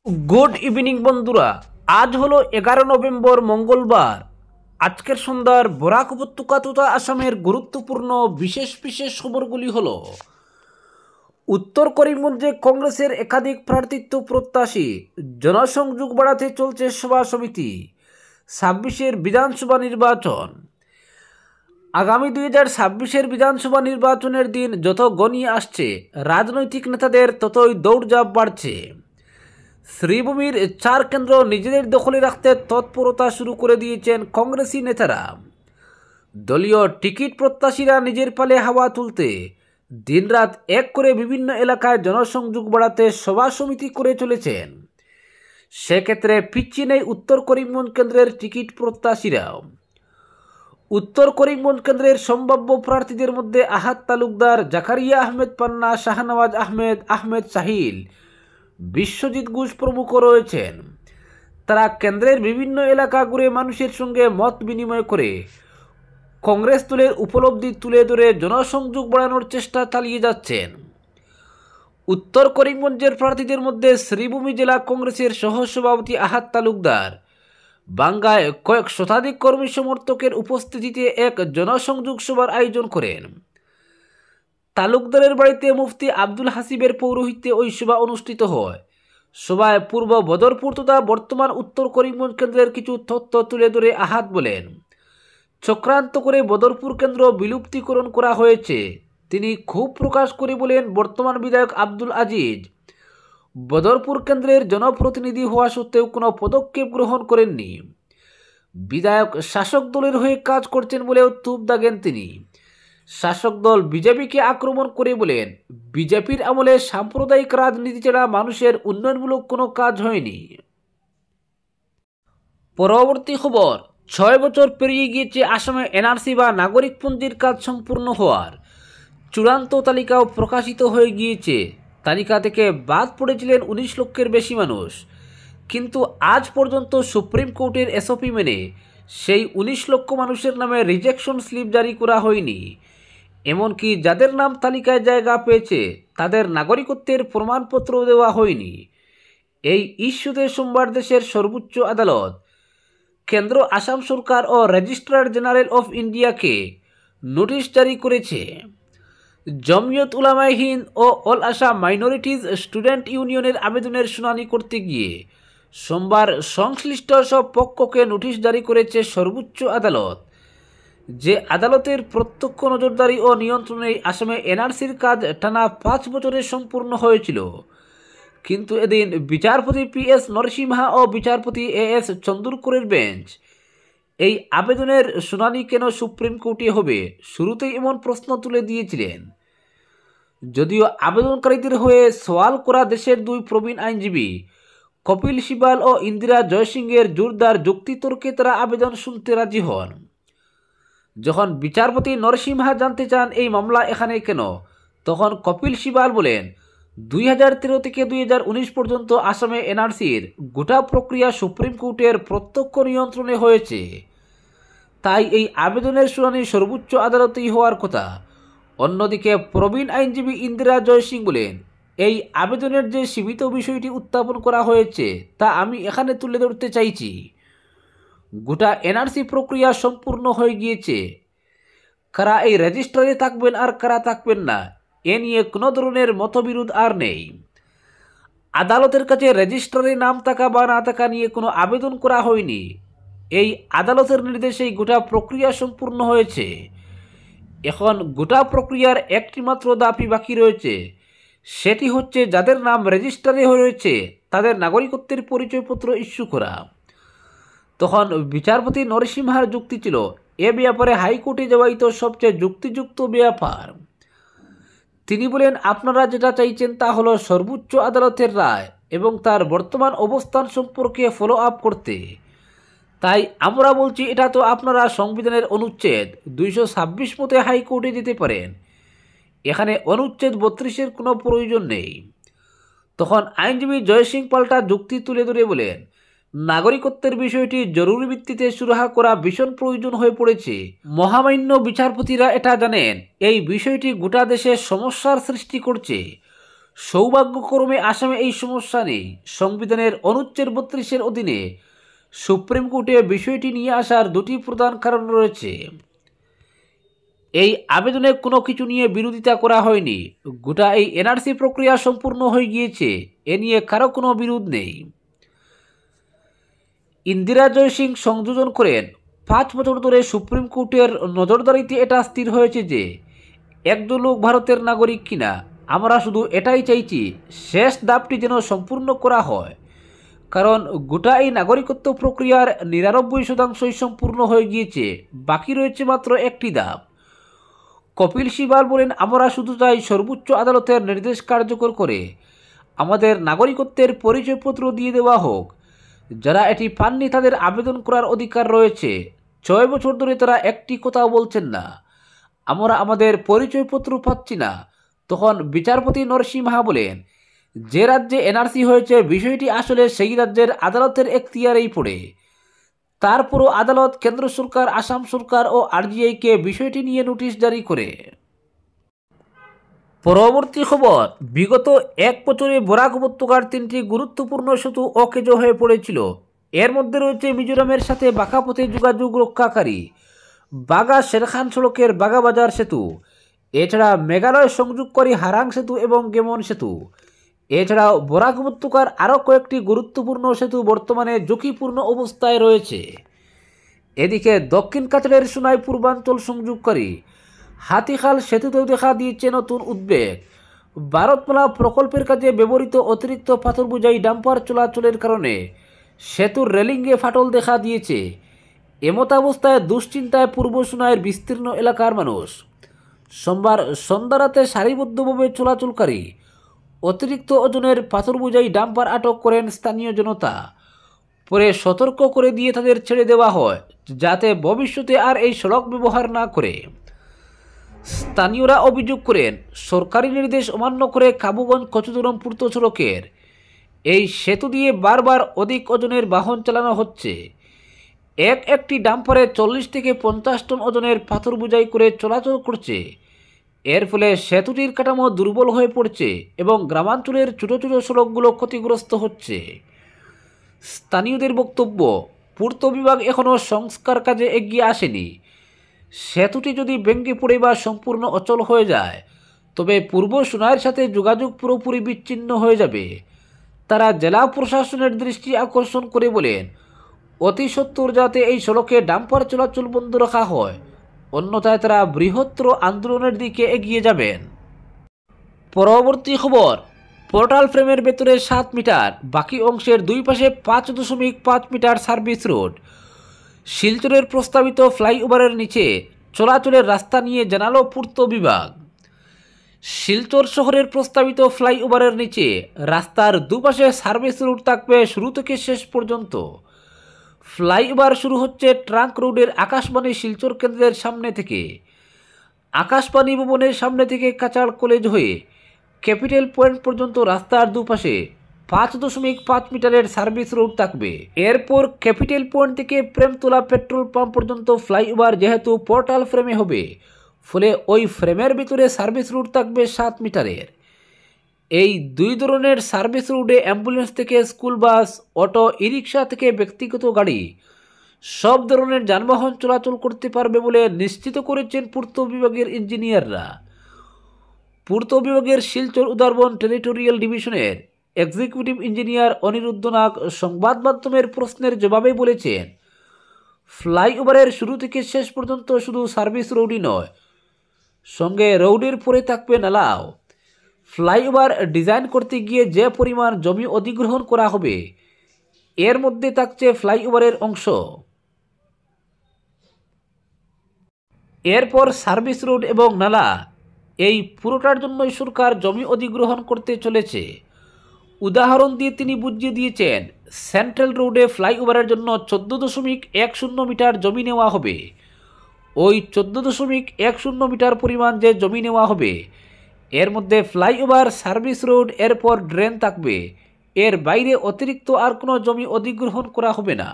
Good evening বন্ধুরা, আজ হলো 11 নভেম্বর মঙ্গলবার। আজকের সন্ধ্যার বরাক উপত্যকা তথা আসামের গুরুত্বপূর্ণ বিশেষ বিশেষ খবরগুলি হলো: উত্তর করিমগঞ্জে কংগ্রেসের একাধিক প্রার্থিত্ব প্রত্যাশী, জনসংযোগ বাড়াতে চলছে সভা সমিতি। 26-এর বিধানসভা নির্বাচন। আগামী 2026-এর বিধানসভা নির্বাচনের দিন যত গনিয়ে আসছে, রাজনৈতিক নেতাদের ততই দৌড়ঝাঁপ বাড়ছে। শ্রীভূমির 4 কেন্দ্র নিজেদের দখলে রাখতে তৎপরতা শুরু করে দিয়েছেন কংগ্রেসি নেতারা। দলীয় টিকিট প্রত্যাশীরা নিজের পালে হাওয়া তুলতে দিনরাত এক করে বিভিন্ন এলাকায় জনসংযোগ বাড়াতে সভা সমিতি করে চলেছেন। সেক্ষেত্রে পিছিয়ে নেই উত্তর করিমগঞ্জ কেন্দ্রের টিকিট প্রত্যাশীরাও। উত্তর করিমগঞ্জ কেন্দ্রের সম্ভাব্য প্রার্থীদের মধ্যে আহাদ তালুকদার, জাকারিয়া আহমেদ পান্না, শাহনওয়াজ আহমেদ, আহমেদ সাহিল, বিশ্বজিৎ ঘোষ প্রমুখ রয়েছেন। তারা কেন্দ্রের বিভিন্ন এলাকা ঘুরে মানুষের সঙ্গে মত বিনিময় করে কংগ্রেস দলের উপলব্ধি তুলে ধরে জনসংযোগ বাড়ানোর চেষ্টা চালিয়ে যাচ্ছেন। উত্তর করিমগঞ্জের প্রার্থীদের মধ্যে শ্রীভূমি জেলা কংগ্রেসের সহসভাপতি আহাদ তালুকদার বাঙ্গায় কয়েক শতাধিক কর্মী সমর্থকের উপস্থিতিতে এক জনসংযোগ সভার আয়োজন করেন। তালুকদারের বাড়িতে মুফতি আব্দুল হাসিবের পৌরোহিত্যে ওই সভা অনুষ্ঠিত হয়। সভায় পূর্ব বদরপুর তথা বর্তমান উত্তর করিমগঞ্জ কেন্দ্রের কিছু তথ্য তুলে ধরে আহাদ বলেন, চক্রান্ত করে বদরপুর কেন্দ্র বিলুপ্তিকরণ করা হয়েছে। তিনি ক্ষোভ প্রকাশ করে বলেন, বর্তমান বিধায়ক আব্দুল আজিজ বদরপুর কেন্দ্রের জনপ্রতিনিধি হওয়া সত্ত্বেও কোনো পদক্ষেপ গ্রহণ করেননি। বিধায়ক শাসক দলের হয়ে কাজ করছেন বলেও তুপ দাগেন তিনি। শাসক দল বিজেপিকে আক্রমণ করে বলেন, বিজেপির আমলে সাম্প্রদায়িক রাজনীতি ছাড়া মানুষের উন্নয়নমূলক কোনো কাজ হয়নি। পরবর্তী খবর, 6 বছর পেরিয়ে গিয়েছে আসামে এনআরসি বা নাগরিকপঞ্জির কাজ সম্পূর্ণ হওয়ার। চূড়ান্ত তালিকাও প্রকাশিত হয়ে গিয়েছে। তালিকা থেকে বাদ পড়েছিলেন 19 লক্ষের বেশি মানুষ, কিন্তু আজ পর্যন্ত সুপ্রিম কোর্টের এসওপি মেনে সেই 19 লক্ষ মানুষের নামে রিজেকশন স্লিপ জারি করা হয়নি। এমনকি যাদের নাম তালিকায় জায়গা পেয়েছে তাদের নাগরিকত্বের প্রমাণপত্র দেওয়া হয়নি। এই ইস্যুতে সোমবার দেশের সর্বোচ্চ আদালত কেন্দ্র, আসাম সরকার ও রেজিস্ট্রার জেনারেল অফ ইন্ডিয়াকে নোটিশ জারি করেছে। জমিয়ত উলামায়ে হিন্দ ও অল আসাম মাইনরিটিজ স্টুডেন্ট ইউনিয়নের আবেদনের শুনানি করতে গিয়ে সোমবার সংশ্লিষ্ট সব পক্ষকে নোটিশ জারি করেছে সর্বোচ্চ আদালত। যে আদালতের প্রত্যক্ষ নজরদারি ও নিয়ন্ত্রণে আসামে এনআরসির কাজ টানা 5 বছরে সম্পূর্ণ হয়েছিল, কিন্তু এদিন বিচারপতি PS নরসিমহা ও বিচারপতি AS চন্দুরকরের বেঞ্চ এই আবেদনের শুনানি কেন সুপ্রিম কোর্টে হবে শুরুতেই এমন প্রশ্ন তুলে দিয়েছিলেন। যদিও আবেদনকারীদের হয়ে সওয়াল করা দেশের 2 প্রবীণ আইনজীবী কপিল সিবাল ও ইন্দিরা জয়সিংয়ের জোরদার যুক্তিতর্কে তারা আবেদন শুনতে রাজি হন। যখন বিচারপতি নরসিমহা জানতে চান এই মামলা এখানে কেন, তখন কপিল সিবাল বলেন, 2013 থেকে 2019 পর্যন্ত আসামে এনআরসির গোটা প্রক্রিয়া সুপ্রিম কোর্টের প্রত্যক্ষ নিয়ন্ত্রণে হয়েছে, তাই এই আবেদনের শুনানি সর্বোচ্চ আদালতেই হওয়ার কথা। অন্যদিকে প্রবীণ আইনজীবী ইন্দিরা জয়সিং বলেন, এই আবেদনের যে সীমিত বিষয়টি উত্থাপন করা হয়েছে তা আমি এখানে তুলে ধরতে চাইছি। গোটা এনআরসি প্রক্রিয়া সম্পূর্ণ হয়ে গিয়েছে। কারা এই রেজিস্ট্রারে থাকবেন আর কারা থাকবেন না, এ নিয়ে কোনো ধরনের মতবিরোধ আর নেই। আদালতের কাছে রেজিস্ট্রারে নাম থাকা বা না থাকা নিয়ে কোনো আবেদন করা হয়নি। এই আদালতের নির্দেশেই গোটা প্রক্রিয়া সম্পূর্ণ হয়েছে। এখন গোটা প্রক্রিয়ার একটি মাত্র দাবি বাকি রয়েছে, সেটি হচ্ছে যাদের নাম রেজিস্ট্রারে রয়েছে তাদের নাগরিকত্বের পরিচয়পত্র ইস্যু করা। তখন বিচারপতি নরসিমহার যুক্তি ছিল, এ ব্যাপারে হাইকোর্টে যাওয়াই তো সবচেয়ে যুক্তিযুক্ত ব্যাপার। তিনি বলেন, আপনারা যেটা চাইছেন তা হলো সর্বোচ্চ আদালতের রায় এবং তার বর্তমান অবস্থান সম্পর্কে ফলো আপ করতে। তাই আমরা বলছি, এটা তো আপনারা সংবিধানের অনুচ্ছেদ 226 মতে হাইকোর্টে যেতে পারেন, এখানে অনুচ্ছেদ 32-এর কোনো প্রয়োজন নেই। তখন আইনজীবী জয়সিং পাল্টা যুক্তি তুলে ধরে বলেন, নাগরিকত্বের বিষয়টি জরুরি ভিত্তিতে সুরাহা করা ভীষণ প্রয়োজন হয়ে পড়েছে। মহামান্য বিচারপতিরা এটা জানেন, এই বিষয়টি গোটা দেশে সমস্যার সৃষ্টি করছে। সৌভাগ্যক্রমে আসামে এই সমস্যা নেই। সংবিধানের অনুচ্ছেদ 32-এর অধীনে সুপ্রিম কোর্টে বিষয়টি নিয়ে আসার দুটি প্রধান কারণ রয়েছে। এই আবেদনে কোনো কিছু নিয়ে বিরোধিতা করা হয়নি। গোটা এই এনআরসি প্রক্রিয়া সম্পূর্ণ হয়ে গিয়েছে, এ নিয়ে কারো কোনো বিরোধ নেই। ইন্দিরা জয়সিং সংযোজন করেন, 5 বছর ধরে সুপ্রিম কোর্টের নজরদারিতে এটা স্থির হয়েছে যে একজন লোক ভারতের নাগরিক কিনা। আমরা শুধু এটাই চাইছি শেষ ধাপটি যেন সম্পূর্ণ করা হয়, কারণ গোটা এই নাগরিকত্ব প্রক্রিয়ার 99% সম্পূর্ণ হয়ে গিয়েছে, বাকি রয়েছে মাত্র একটি ধাপ। কপিল সিবাল বলেন, আমরা শুধু চাই সর্বোচ্চ আদালতের নির্দেশ কার্যকর করে আমাদের নাগরিকত্বের পরিচয়পত্র দিয়ে দেওয়া হোক। যারা এটি পাননি তাদের আবেদন করার অধিকার রয়েছে। 6 বছর ধরে তারা একটি কথাও বলছেন না, আমরা আমাদের পরিচয়পত্র পাচ্ছি না। তখন বিচারপতি নরসিমহা বলেন, যে রাজ্যে এনআরসি হয়েছে বিষয়টি আসলে সেই রাজ্যের আদালতের এখতিয়ারেই পড়ে। তারপরও আদালত কেন্দ্র সরকার, আসাম সরকার ও আরজিআইকে বিষয়টি নিয়ে নোটিশ জারি করে। পরবর্তী খবর, বিগত 1 বছরে বরাক উপত্যকার 3টি গুরুত্বপূর্ণ সেতু অকেজ হয়ে পড়েছিল। এর মধ্যে রয়েছে মিজোরামের সাথে বাঁকাপথে যোগাযোগ রক্ষাকারী বাগা শেরখান সড়কের বাগাবাজার সেতু, এছাড়া মেঘালয় সংযোগকারী হারাং সেতু এবং গেমন সেতু। এছাড়াও বরাক উপত্যকার আরও কয়েকটি গুরুত্বপূর্ণ সেতু বর্তমানে ঝুঁকিপূর্ণ অবস্থায় রয়েছে। এদিকে দক্ষিণ কাছাড়ের সোনাই পূর্বাঞ্চল সংযোগকারী হাতিখাল সেতুতেও দেখা দিয়েছে নতুন উদ্বেগ। ভারতমালা প্রকল্পের কাজে ব্যবহৃত অতিরিক্ত পাথর বোঝাই ডাম্পার চলাচলের কারণে সেতুর রেলিংয়ে ফাটল দেখা দিয়েছে। এমতাবস্থায় দুশ্চিন্তায় পূর্ব সোনাইয়ের বিস্তীর্ণ এলাকার মানুষ। সোমবার সন্ধ্যা রাতে সারিবদ্ধভাবে চলাচলকারী অতিরিক্ত ওজনের পাথর বোঝাই ডাম্পার আটক করেন স্থানীয় জনতা। পরে সতর্ক করে দিয়ে তাদের ছেড়ে দেওয়া হয়, যাতে ভবিষ্যতে আর এই সড়ক ব্যবহার না করে। স্থানীয়রা অভিযোগ করেন, সরকারি নির্দেশ অমান্য করে কাবুগঞ্জ কচুদরম পূর্ত সড়কের এই সেতু দিয়ে বারবার অধিক ওজনের বাহন চালানো হচ্ছে। একটি ডাম্পারে 40 থেকে 50 টন ওজনের পাথর বোঝাই করে চলাচল করছে। এর ফলে সেতুটির কাঠামো দুর্বল হয়ে পড়ছে এবং গ্রামাঞ্চলের ছোট ছোট সড়কগুলো ক্ষতিগ্রস্ত হচ্ছে। স্থানীয়দের বক্তব্য, পূর্ত বিভাগ এখনও সংস্কার কাজে এগিয়ে আসেনি। সেতুটি যদি ভেঙে পড়ে বা সম্পূর্ণ অচল হয়ে যায়, তবে পূর্ব সোনাইয়ের সাথে যোগাযোগ পুরোপুরি বিচ্ছিন্ন হয়ে যাবে। তারা জেলা প্রশাসনের দৃষ্টি আকর্ষণ করে বলেন, অতি সত্বর যাতে এই সড়কে ডাম্পার চলাচল বন্ধ রাখা হয়, অন্যথায় তারা বৃহত্তর আন্দোলনের দিকে এগিয়ে যাবেন। পরবর্তী খবর, পোর্টাল ফ্রেমের ভেতরে 7 মিটার, বাকি অংশের দুই পাশে 5.5 মিটার সার্ভিস রোড। শিলচরের প্রস্তাবিত ফ্লাইওভারের নিচে চলাচলের রাস্তা নিয়ে জানালো পূর্ত বিভাগ। শিলচর শহরের প্রস্তাবিত ফ্লাইওভারের নিচে রাস্তার দুপাশে সার্ভিস রোড থাকবে শুরু থেকে শেষ পর্যন্ত। ফ্লাইওভার শুরু হচ্ছে ট্রাঙ্ক রোডের আকাশবাণী শিলচর কেন্দ্রের সামনে থেকে। আকাশবাণী ভবনের সামনে থেকে কাচার কলেজ হয়ে ক্যাপিটাল পয়েন্ট পর্যন্ত রাস্তার দুপাশে 5.5 মিটারের সার্ভিস রোড থাকবে। এরপর ক্যাপিটাল পয়েন্ট থেকে প্রেমতলা পেট্রোল পাম্প পর্যন্ত ফ্লাইওভার যেহেতু পোর্টাল ফ্রেমে হবে, ফলে ওই ফ্রেমের ভিতরে সার্ভিস রোড থাকবে 7 মিটারের। এই দুই ধরনের সার্ভিস রোডে অ্যাম্বুলেন্স থেকে স্কুল বাস, অটো, ই রিক্সা থেকে ব্যক্তিগত গাড়ি সব ধরনের যানবাহন চলাচল করতে পারবে বলে নিশ্চিত করেছেন পূর্ত বিভাগের ইঞ্জিনিয়াররা। পূর্ত বিভাগের শিলচর উদারবন টেরিটোরিয়াল ডিভিশনের এক্সিকিউটিভ ইঞ্জিনিয়ার অনিরুদ্ধ নাগ সংবাদ মাধ্যমের প্রশ্নের জবাবে বলেছেন, ফ্লাইওভারের শুরু থেকে শেষ পর্যন্ত শুধু সার্ভিস রোডই নয়, সঙ্গে রোডের পরে থাকবে নালাও। ফ্লাইওভার ডিজাইন করতে গিয়ে যে পরিমাণ জমি অধিগ্রহণ করা হবে, এর মধ্যে থাকছে ফ্লাইওভারের অংশ। এরপর সার্ভিস রোড এবং নালা, এই পুরোটার জন্যই সরকার জমি অধিগ্রহণ করতে চলেছে। উদাহরণ দিয়ে তিনি বুঝিয়ে দিয়েছেন, সেন্ট্রাল রোডে ফ্লাইওভারের জন্য 14.10 মিটার জমি নেওয়া হবে। ওই 14.10 মিটার পরিমাণ যে জমি নেওয়া হবে, এর মধ্যে ফ্লাইওভার, সার্ভিস রোড, এরপর ড্রেন থাকবে। এর বাইরে অতিরিক্ত আর কোনো জমি অধিগ্রহণ করা হবে না।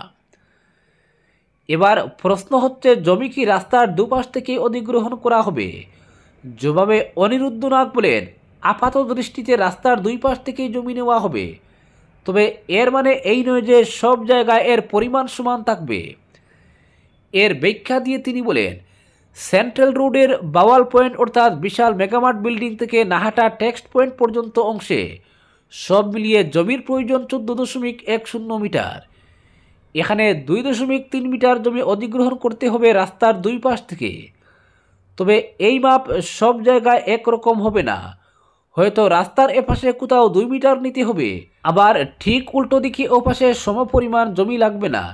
এবার প্রশ্ন হচ্ছে, জমি কি রাস্তার দুপাশ থেকে অধিগ্রহণ করা হবে? জবাবে অনিরুদ্ধ নাগ বলেন, আপাত দৃষ্টিতে রাস্তার দুই পাশ থেকেই জমি নেওয়া হবে, তবে এর মানে এই নয় যে সব জায়গায় এর পরিমাণ সমান থাকবে। এর ব্যাখ্যা দিয়ে তিনি বলেন, সেন্ট্রাল রোডের বাওয়াল পয়েন্ট অর্থাৎ বিশাল মেগামার্ট বিল্ডিং থেকে নাহাটা টেক্সট পয়েন্ট পর্যন্ত অংশে সব মিলিয়ে জমির প্রয়োজন 14.10 মিটার। এখানে 2.3 মিটার জমি অধিগ্রহণ করতে হবে রাস্তার দুই পাশ থেকে। তবে এই মাপ সব জায়গায় একরকম হবে না, হয়তো রাস্তার এপাশে কোথাও 2 মিটার নিতে হবে, আবার ঠিক উল্টো দিকে ওপাশে সমপরিমাণ জমি লাগবে না।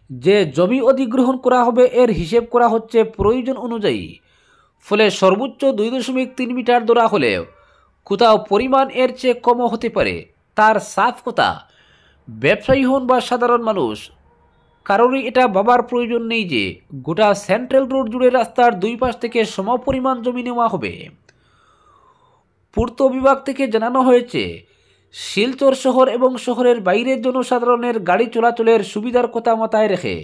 যে জমি অধিগ্রহণ করা হবে এর হিসেব করা হচ্ছে প্রয়োজন অনুযায়ী, ফলে সর্বোচ্চ 2.3 মিটার ধরা হলেও কোথাও পরিমাণ এর চেয়ে কমও হতে পারে। তার সাফ কথা, ব্যবসায়ী হন বা সাধারণ মানুষ, কারোরই এটা ভাবার প্রয়োজন নেই যে গোটা সেন্ট্রাল রোড জুড়ে রাস্তার দুই পাশ থেকে সমপরিমাণ জমি নেওয়া হবে। পূর্ত বিভাগ থেকে জানানো হয়েছে, শিলচর শহর এবং শহরের বাইরের জনসাধারণের গাড়ি চলাচলের সুবিধার কথা মাথায় রেখে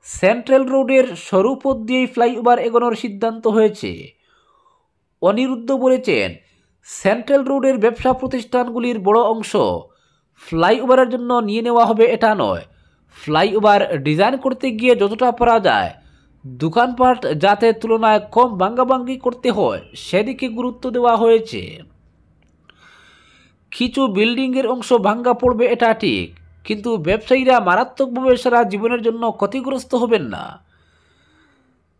সেন্ট্রাল রোডের সরু পথ দিয়েই ফ্লাইওভার এগোনোর সিদ্ধান্ত হয়েছে। অনিরুদ্ধ বলেছেন, সেন্ট্রাল রোডের ব্যবসা প্রতিষ্ঠানগুলির বড় অংশ ফ্লাইওভারের জন্য নিয়ে নেওয়া হবে এটা নয়, ফ্লাইওভার ডিজাইন করতে গিয়ে যতটা পারা যায় দোকানপাট যাতে তুলনায় কম ভাঙ্গাভাঙ্গি করতে হয় সেদিকে গুরুত্ব দেওয়া হয়েছে। কিছু বিল্ডিংয়ের অংশ ভাঙ্গা পড়বে এটা ঠিক, কিন্তু ব্যবসায়ীরা মারাত্মকভাবে সারা জীবনের জন্য ক্ষতিগ্রস্ত হবেন না।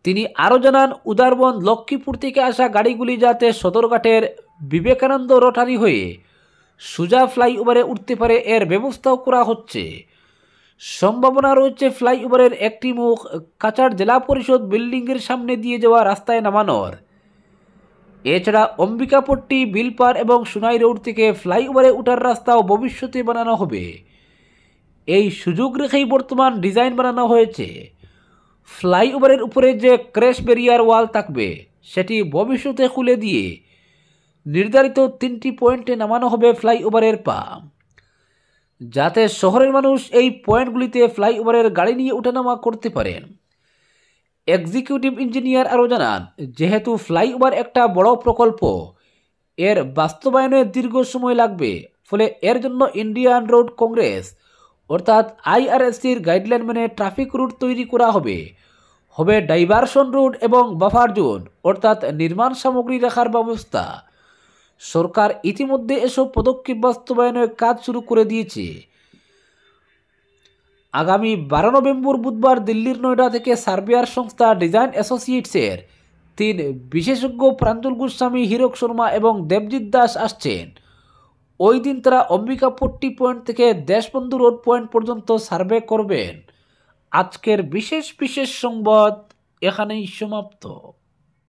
তিনি আরও জানান, উদারবন লক্ষ্মীপুর থেকে আসা গাড়িগুলি যাতে সদরঘাটের বিবেকানন্দ রোটারি হয়ে সোজা ফ্লাইওভারে উঠতে পারে এর ব্যবস্থাও করা হচ্ছে। সম্ভাবনা রয়েছে ফ্লাইওভারের একটি মুখ কাছাড় জেলা পরিষদ বিল্ডিংয়ের সামনে দিয়ে যাওয়া রাস্তায় নামানোর। এছাড়া অম্বিকাপট্টি, বিলপার এবং সুনাই রোড থেকে ফ্লাইওভারে ওঠার রাস্তাও ভবিষ্যতে বানানো হবে। এই সুযোগ রেখেই বর্তমান ডিজাইন বানানো হয়েছে। ফ্লাইওভারের উপরে যে ক্র্যাশ ব্যারিয়ার ওয়াল থাকবে সেটি ভবিষ্যতে খুলে দিয়ে নির্ধারিত 3টি পয়েন্টে নামানো হবে ফ্লাইওভারের পা, যাতে শহরের মানুষ এই পয়েন্টগুলিতে ফ্লাইওভারের গাড়ি নিয়ে ওঠানামা করতে পারেন। এক্সিকিউটিভ ইঞ্জিনিয়ার আরও জানান, যেহেতু ফ্লাইওভার একটা বড় প্রকল্প, এর বাস্তবায়নে দীর্ঘ সময় লাগবে, ফলে এর জন্য ইন্ডিয়ান রোড কংগ্রেস অর্থাৎ IRSCর গাইডলাইন মেনে ট্রাফিক রুট তৈরি করা হবে। ডাইভারশন রোড এবং বাফার জোন অর্থাৎ নির্মাণ সামগ্রী রাখার ব্যবস্থা। সরকার ইতিমধ্যে এসব পদক্ষেপ বাস্তবায়নের কাজ শুরু করে দিয়েছে। আগামী 12 নভেম্বর বুধবার দিল্লির নয়ডা থেকে সার্ভেয়ার সংস্থা ডিজাইন অ্যাসোসিয়েটসের 3 বিশেষজ্ঞ প্রাঞ্জল গোস্বামী, হীরক শর্মা এবং দেবজিৎ দাস আসছেন। ওই দিন তারা অম্বিকাপট্টি পয়েন্ট থেকে দেশবন্ধু রোড পয়েন্ট পর্যন্ত সার্ভে করবেন। আজকের বিশেষ সংবাদ এখানেই সমাপ্ত।